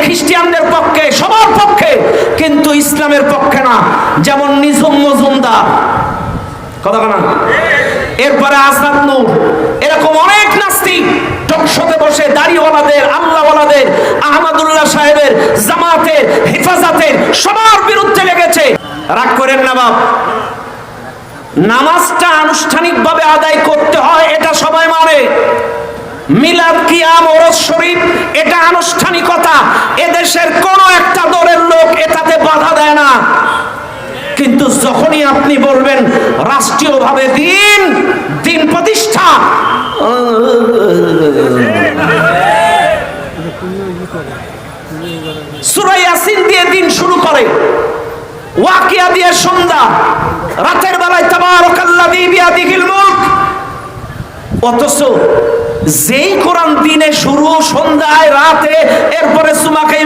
খ্রিস্টানদের পক্ষে, সবার পক্ষে, কিন্তু ইসলামের পক্ষে না। যেমন নিঝুম মজুমদার, কথা না, এরপরে আসাদ নূর, এরকম অনেক নাস্তিক টকশোতে বসে দাড়িওয়ালাদের, আল্লাহওয়ালাদের, আহমদুল্লাহ সাহেবের, জামাতের, হেফাজতের সবার বিরুদ্ধে লেগেছে। রাগ করেন না বাপ, নামাজটা আনুষ্ঠানিকভাবে আদায় করতে হয়, এটা সবাই মানে। মিলাদ, কিয়াম, ওরস শরীফ এটা আনুষ্ঠানিকতা, এদেশের কোন একটা দলের লোক এটাতে বাধা দেয় না। কিন্তু যখনই আপনি বলবেন রাষ্ট্রীয়ভাবে দিন দিন প্রতিষ্ঠা, সূরা ইয়াসিন দিয়ে দিন শুরু করে, ওয়াকিয়া দিয়ে সন্ধ্যা, রাতের বেলায় তাবারাকাল্লাযী বিয়াদিহিল মুলক, অথচ যেই কোরআন দিনে শুরু, সন্ধ্যায়, রাতে, এরপরে সুমাকে,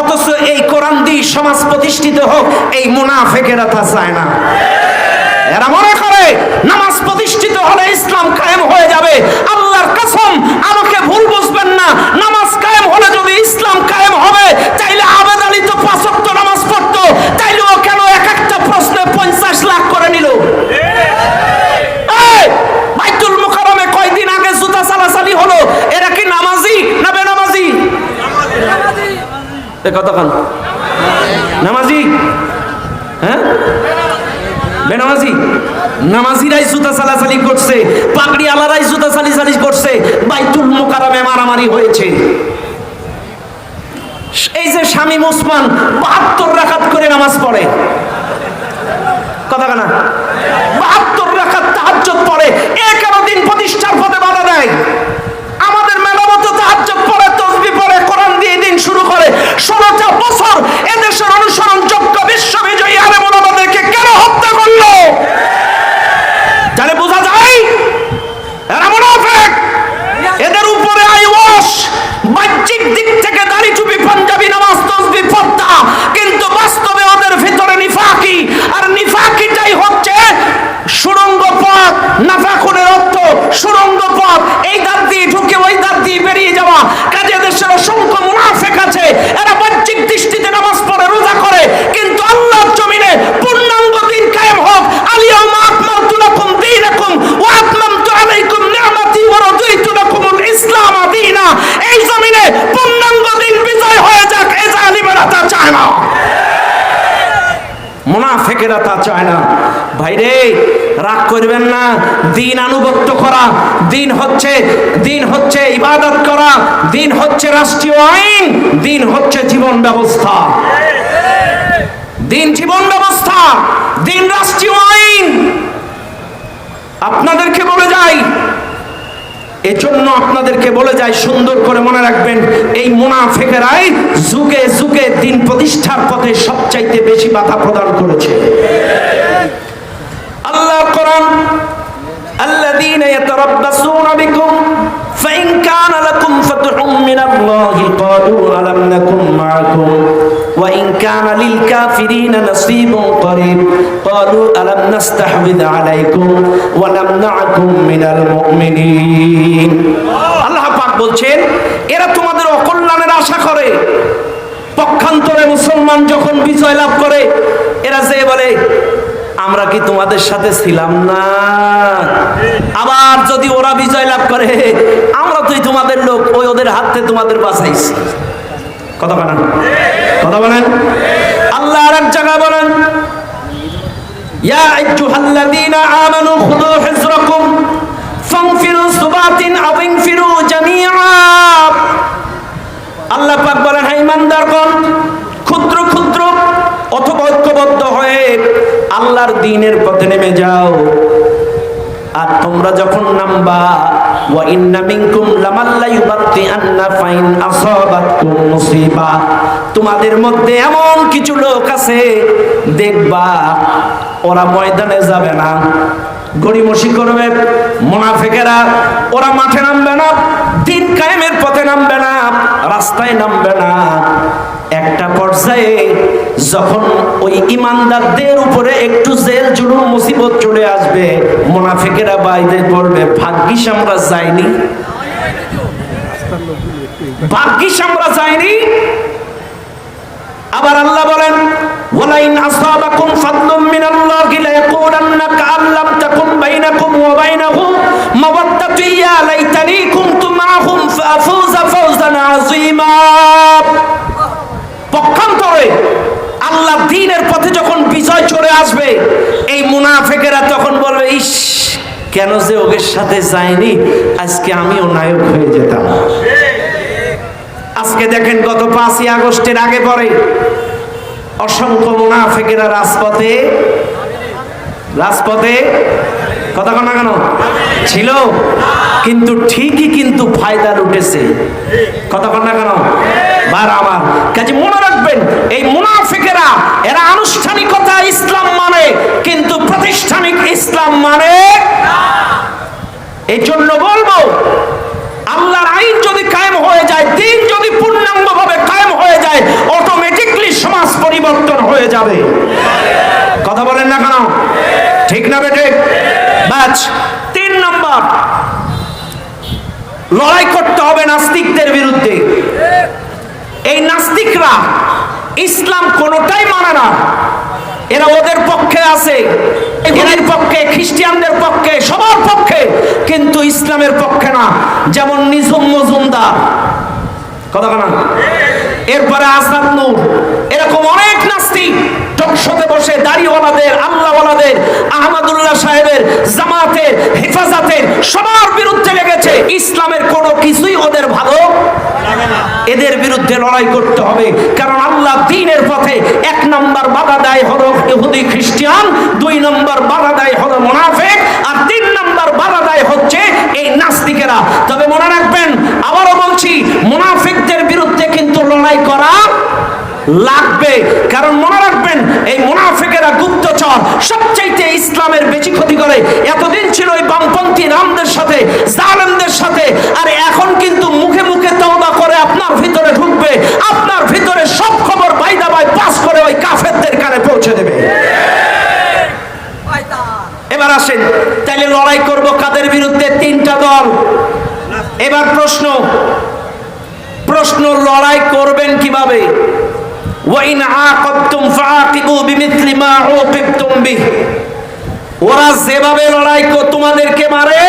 অথচ এই কোরআন দিয়ে সমাজ প্রতিষ্ঠিত হোক, এই মুনাফিকেরা তা চায় না। এরা মনে করে নামাজ প্রতিষ্ঠিত হলে ইসলাম কায়েম হয়ে যাবে। আল্লাহর কসম, আমাকে ভুল বুঝবেন না, নামাজ কায়েম হলে যদি ইসলাম কায়েম হবে, তাইলে আবেদ আলী তো 5 ওয়াক্ত নামাজ পড়তো, তাইলে ও কেন এক একটা প্রশ্নে 50 লাখ করে নিল? বাইতুল মুকাররমে কয়দিন আগে জুতা চালাচালি হলো, এরা কি নামাজি না বেনামাজি? কতক্ষণ নামাজি? হ্যাঁ, বেনামাজি? নামাজিরাই জুতা চালাচালি করছে, পাগড়ি আলারাই জুতা চালাচালি করছে, বাইতুল মুকাররমে মারামারি হয়েছে। এই যে শামীম ওসমান 72 রাকাত করে নামাজ পড়ে, কথা না, 72 রাকাত তাহাজ্জুদ পড়ে, একারো দিন প্রতিষ্ঠার পথে বাধা দেয়। আমাদের মেলামতো তাহাজ্জুদ পড়ে, তাসবিহ পড়ে, কোরআন দিয়ে দিন শুরু করে। 16টা বছর এদেশের অনুসরণযোগ্য বিশ্ববিজয়ী আলেম ওলামাদেরকে কেন হত্যা করলো? জানে বোঝা যায় এরা মুনাফিক। এদের উপরে আইওয়াশ, বাহ্যিক দিক থেকে দাড়ি, টুপি, পাঞ্জাবি, নামাজ, তাসবিহ, পর্দা, কিন্তু বাস্তবে ওদের ভিতরে নিফাকি। আর নিফাকিটাই হচ্ছে সুড়ঙ্গ পথ। নাফাকুনের অর্থ সুড়ঙ্গ পথ, এই দাঁত দিয়ে ঢুকে ওই দাঁত দিয়ে বেরিয়ে যাওয়া। কাজে দেশের অসংখ্য মুনাফিক আছে, এরা বাহ্যিক দৃষ্টিতে নামাজ পড়ে, রোজা করে, কিন্তু আল্লাহর জমিনে পূর্ণাঙ্গ দিন কায়েম হোক। আলিয়াউমা আকমালতু লাকুম দীনাকুম ওয়া আতমামতু আলাইকুম নি'মাতি ওয়া রাদিতু লাকুমুল ইসলাম দীনা, এই জমিনে পূর্ণাঙ্গ দিন বিজয় হয়ে যাক, এই জালিমেরা তা চায় না, মুনাফিকেরা তা চায় না। ভাইরে রাগ করবেন না, দিন আনুগত্য করা, দিন হচ্ছে ইবাদত করা, দিন হচ্ছে রাষ্ট্রীয় আইন, দিন হচ্ছে জীবন ব্যবস্থা। দিন জীবন ব্যবস্থা, দিন রাষ্ট্রীয় আইন। আপনাদেরকে বলে যাই, এজন্য আপনাদেরকে বলে যাই, সুন্দর করে মনে রাখবেন, এই মুনাফিকেরাই যুগে যুগে দিন প্রতিষ্ঠার পথে সবচাইতে বেশি বাধা প্রদান করেছে। আল্লাহ কোরআন, আল্লাযীনা ইয়াতারাব্বাসুনা বিকুম ফাইন কানা লাকুম ফাতহুম মিনাল্লাহি ক্বালু আলাম নাকুম মাআকুম ওয়া ইন কানা লিল কাফিরিনা নাসীবুন করিব ক্বালু আলাম নাস্তাহবিদ আলাইকুম ওয়া নামনাকুম মিনাল মুমিনিন। আল্লাহ পাক বলছেন, এরা তোমাদের অকল্যাণের আশা করে। পক্ষান্তরে মুসলমান যখন বিজয় লাভ করে, এরা যে বলে আমরা কি তোমাদের সাথে ছিলাম না? আবার যদি ওরা বিজয় লাভ করে, আমরা তুই তোমাদের লোক, ওই ওদের হাত থেকে তোমাদের বাঁচাইছি। কথা বলেন, কথা বলেন। আল্লাহ আর এক জায়গায় বলেন, ইয়া আইয়ুহাল্লাযীনা আমানু খুযু হিযরাকুম ফানফিরু সুবাতিন আও ইনফিরু জামিআ। আল্লাহ পাক বলেন, হে ঈমানদারগণ, ক্ষুদ্র ক্ষুদ্র অথবা ঐক্যবদ্ধ হয়ে আল্লাহর দ্বীনের পথে নেমে যাও। আর তোমরা যখন নামবা, ওয়া ইন্না মিনকুম লামাল্লা ইউবাত্তিআন্না ফাইন আসাবাতকুম মুসিবা, তোমাদের মধ্যে এমন কিছু লোক আছে দেখবা ওরা ময়দানে যাবে না, গড়িমসি করবে। মুনাফিকেরা ওরা মাঠে নামবে না, দিন কায়েমের পথে নামবে না, রাস্তায় নামবে না। একটা পর্যায়ে যখন ওই ইমানদারদের উপরে একটু জেল জুলুম মুসিবত চলে আসবে, মুনাফিকেরা বাইরে পড়বে, ভাগ্যিস আমরা যাইনি। ভাগ্যিস আমরা যাইনি। আবার আল্লাহ বলেন ওয়ালাইন আসাবাকুম ফাদলুম মিনাল্লাহি লায়াকুলান্না কাআন লাম তাকুম বাইনাকুম ওয়া বাইনাহু মাওয়াদ্দাতু ইয়া লাইতানি কুনতু মাআহুম ফাফুযা ফাওজান আযীমা। পক্ষান্তরে আল্লাহ দ্বীনের পথে যখন বিজয় চলে আসবে, এই মুনাফিকেরা তখন বলবে, ইস কেন যে ওদের সাথে যায়নি, আজকে আমিও নায়ক হয়ে যেতাম। আজকে দেখেন গত 5ই আগস্টের আগে পরে অসংখ্য মুনাফিকেরা রাজপথে কথা কন না কেন ছিল, কিন্তু ঠিকই কিন্তু ফায়দা লুটেছে। কথা কন না কেন বার আমার কাজে মনে রাখবেন, এই মুনাফিকেরা এরা আনুষ্ঠানিকতা ইসলাম মানে, কিন্তু প্রাতিষ্ঠানিক ইসলাম মানে। এই জন্য বলবো, আল্লাহর আইন যদি কায়েম হয়ে যায়, দিন যদি পূর্ণাঙ্গভাবে কায়েম হয়ে যায়, অটোমেটিকলি সমাজ পরিবর্তন হয়ে যাবে। কথা বলেন না কেন, ঠিক না বেটে? বাস 3 নম্বর, লড়াই করতে হবে নাস্তিকদের বিরুদ্ধে। এই নাস্তিকরা ইসলাম কোনোটাই মানে না, এরা ওদের পক্ষে আছে, এদের পক্ষে, খ্রিস্টানদের পক্ষে, সবার পক্ষে, কিন্তু ইসলামের পক্ষে না। যেমন নিঝুম মজুমদার, কথা না, এরপরে আসাদ নূর, এরকম অনেক নাস্তিক টকশোতে বসে দাড়িওয়ালাদের, আল্লাহওয়ালাদের, আহমদুল্লাহ সাহেবের, জামাতের, হেফাজতের সবার বিরুদ্ধে লেগেছে। ইসলামের কোনো কিছুই ওদের ভালো লাগে না। এদের বিরুদ্ধে লড়াই করতে হবে, কারণ আল্লাহ দ্বীনের পথে 1 নম্বর বাধা দেয় হলো ইহুদি খ্রিস্টান, 2 নম্বর বাধা দেয় হলো মুনাফিক, আর 3 নম্বর বাধা দেয় হচ্ছে এই নাস্তিকেরা। তবে মনে রাখবেন, আবারও বলছি, মুনাফিকদের বিরুদ্ধে কিন্তু লড়াই করা লাগবে, কারণ মনে রাখবেন এই মুনাফিকেরা গুপ্তচর, সবচাইতে ইসলামের বেশি ক্ষতি করে। এতদিন ছিল ওই বামপন্থী রামদের সাথে, জালেমদের সাথে, আর এখন কিন্তু মুখে মুখে তওবা করে আপনার ভিতরে ঢুকবে, আপনার ভিতরে সব খবর বাইদা বাই পাস করে ওই কাফেরদের কানে পৌঁছে দেবে। এবার আসেন, তাইলে লড়াই করব কাদের বিরুদ্ধে? 3টা দল। এবার প্রশ্ন, লড়াই করবেন কিভাবে? ওয়াইন আকাবতুম ফাআকিবু বিমিথলি মা উকিবতুম বিহি। ওরা যেভাবে লড়াই তোমাদেরকে মারে,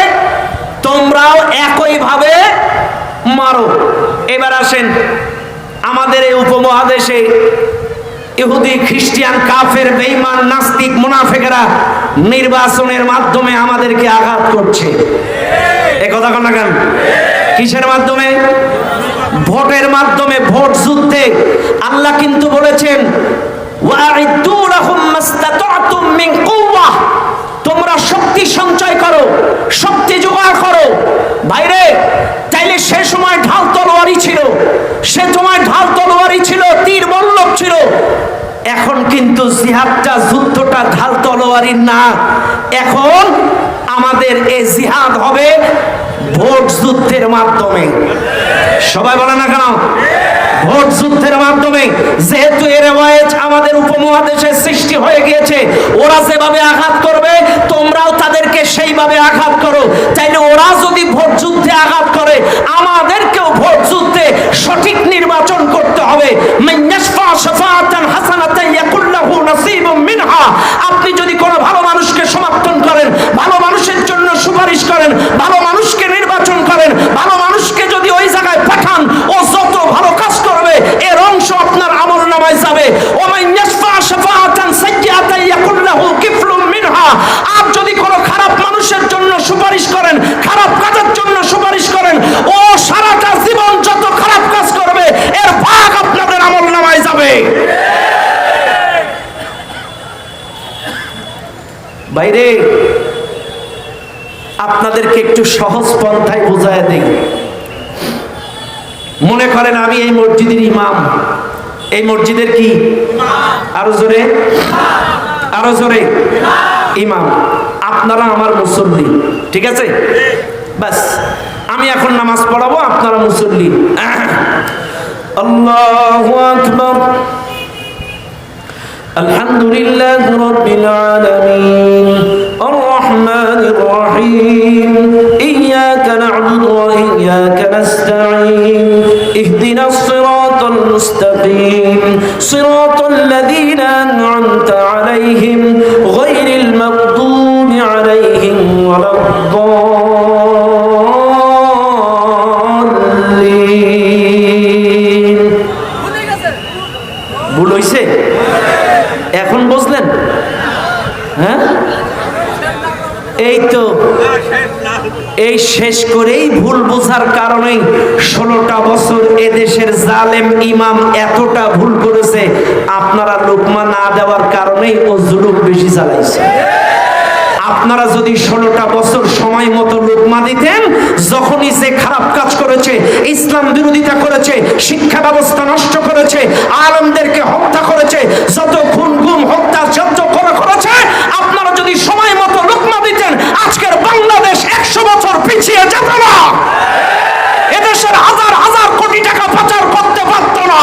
তোমরাও একই ভাবে মারো। এবার আসেন, আমাদের এই উপমহাদেশে ইহুদি, খ্রিস্টান, কাফের, বেঈমান, নাস্তিক, মুনাফিকরা নির্বাচনের মাধ্যমে আমাদেরকে আঘাত করছে। এই কথা কোন না কেন? কিসের মাধ্যমে? ভোটের মাধ্যমে, ভোট যুদ্ধে। আল্লাহ কিন্তু বলেছেন ওয়াইদু লাহুম মাসতাতাতুম মিন কুওয়াহ, তোমরা শক্তি সঞ্চয় করো, শক্তি জোগাড় করো। বাইরে তাইলে সে সময় ঢাল তলোয়ারি ছিল, সে সময় ঢাল তলোয়ারি ছিল, তীর বল্লভ ছিল। এখন কিন্তু জিহাদটা, যুদ্ধটা ঢাল তলোয়ারি না। এখন আমাদের এই জিহাদ হবে ভোট যুদ্ধের মাধ্যমে। সবাই বলে না কেন? ভোট যুদ্ধের মাধ্যমে। যেহেতু এর রেওয়াজ আমাদের উপমহাদেশে সৃষ্টি হয়ে গিয়েছে, ওরা যেভাবে আঘাত করবে তোমরাও তাদেরকে সেইভাবে আঘাত করো। তাইলে ওরা যদি ভোট যুদ্ধে আঘাত করে, আমাদেরকেও ভোট যুদ্ধে সঠিক নির্বাচন করতে হবে। মাইয়াশফা শাফাআতান হাসানাতান ইয়াকুল লাহু নাসীবুম মিনহা। আপনি যদি কোনো ভালো মানুষকে সমর্থন করেন, ভালো মানুষের জন্য সুপারিশ করেন, ভালো মানুষকে নির্বাচন করেন, ভালো মানুষকে যদি ওই জায়গায় পাঠান, ও যত ভালো কাজ করবে এর অংশ আপনার আমলনামায় যাবে। ওয়া মাইয়াশফা শাফাআতান সাইয়্যাতান ইয়াকুল লাহু কিফলুম মিনহা। আর যদি কোনো খারাপ মানুষের জন্য সুপারিশ করেন, খারাপ কাজের জন্য সুপারিশ করেন, ও সারাটা জীবন যত খারাপ কাজ করবে এর ভাগ আপনাদের আমলনামায় যাবে। বাইরে আপনাদেরকে একটু সহজ পন্থায় বোঝায় দেই। মনে করেন আমি এই মসজিদের ইমাম, এই মসজিদের কি? আরো জোরে, আরো জোরে। ইমাম, আপনারা আমার মুসল্লি, ঠিক আছে? বাস, আমি এখন নামাজ পড়াবো, আপনারা মুসল্লি। আল্লাহু আকবার। আলহামদুলিল্লাহি রাব্বিল আলামিন আর রহমানির রহিম ইয়্যাকা না'বুদু ওয়া ইয়্যাকা নাস্তাঈন ইহদিনাস সিরাতাল মুস্তাকিম সিরাতাল লাযীনা আন'আমতা আলাইহিম গায়রিল মাগদুবি আলাইহিম ওয়ালাদ-দাল্লিন। ভুল হইছে? এখন বুঝলেন? হ্যাঁ, এই তো এই শেষ করেই ভুল বোঝার কারণেই 16টা বছর এদেশের জালেম ইমাম এতটা ভুল করেছে, আপনারা লোকমা না দেওয়ার কারণেই ও জুলুম বেশি চালাইছে। আপনারা যদি 16টা বছর সময় মতো লোকমা দিতেন, যখনই যে খারাপ কাজ করেছে, ইসলাম বিরোধিতা করেছে, শিক্ষা ব্যবস্থা নষ্ট করেছে, আলেমদেরকে হত্যা করেছে, যত খুন গুম হত্যা যত করেছে, আপনারা যদি সময় মতো লোকমা দিতেন, আজকের বাংলাদেশ 100 বছর পিছিয়ে যেত না। এদেশের হাজার হাজার কোটি টাকা পাচার করতে পারত না।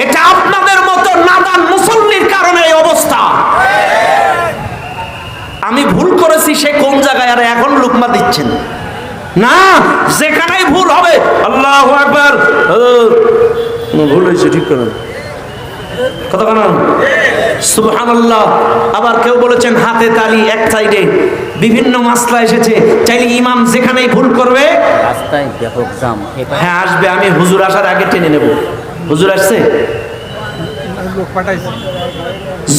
এটা আপনাদের মতো নাদান মুসল্লির কারণে এই অবস্থা। আমি ভুল করেছি, সে কোন জায়গায় আর এখন লোকমা দিচ্ছেন না? যেখানেই ভুল হবে আল্লাহু আকবার, ভুল হয়েছে ঠিক করেন, কথা বলেন সুবহানাল্লাহ। আবার কেউ বলেছেন হাতে তালি, এক সাইডে বিভিন্ন মাসলা এসেছে, চাইলে ইমাম যেখানেই ভুল করবে রাস্তায় ব্যাপক জাম। হ্যাঁ আসবে, আমি হুজুর আসার আগে টেনে নেব। হুজুর আসছে, লোক পাঠাইছে,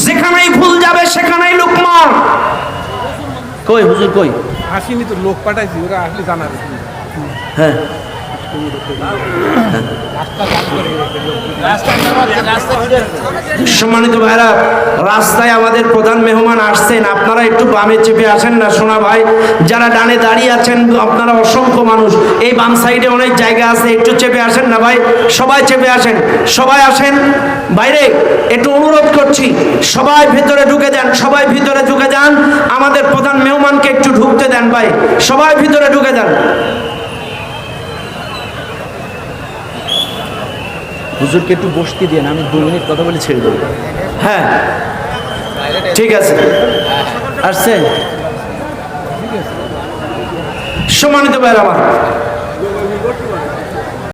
যেখানেই ভুল যাবে সেখানেই লোকমা। কই হুজুর কই? আসেনি তো, লোক পাঠাইছি, ওরা আসলে জানাবে। হ্যাঁ সম্মানিত ভাইরা, রাস্তায় আমাদের প্রধান মেহমান আসছেন, আপনারা একটু বামে চেপে আসেন না সোনা ভাই। যারা ডানে দাঁড়িয়ে আছেন আপনারা অসংখ্য মানুষ, এই বাম সাইডে অনেক জায়গা আছে, একটু চেপে আসেন না ভাই, সবাই চেপে আসেন, সবাই আসেন। বাইরে একটু অনুরোধ করছি, সবাই ভিতরে ঢুকে যান, সবাই ভিতরে ঢুকে যান, আমাদের প্রধান মেহমানকে একটু ঢুকতে দেন ভাই, সবাই ভিতরে ঢুকে যান। হুজুরকে একটু বসতে দেন, আমি 2 মিনিট কথা বলে ছেড়ে দেবো। হ্যাঁ ঠিক আছে, আসছে। সম্মানিত ভাইরা আমার,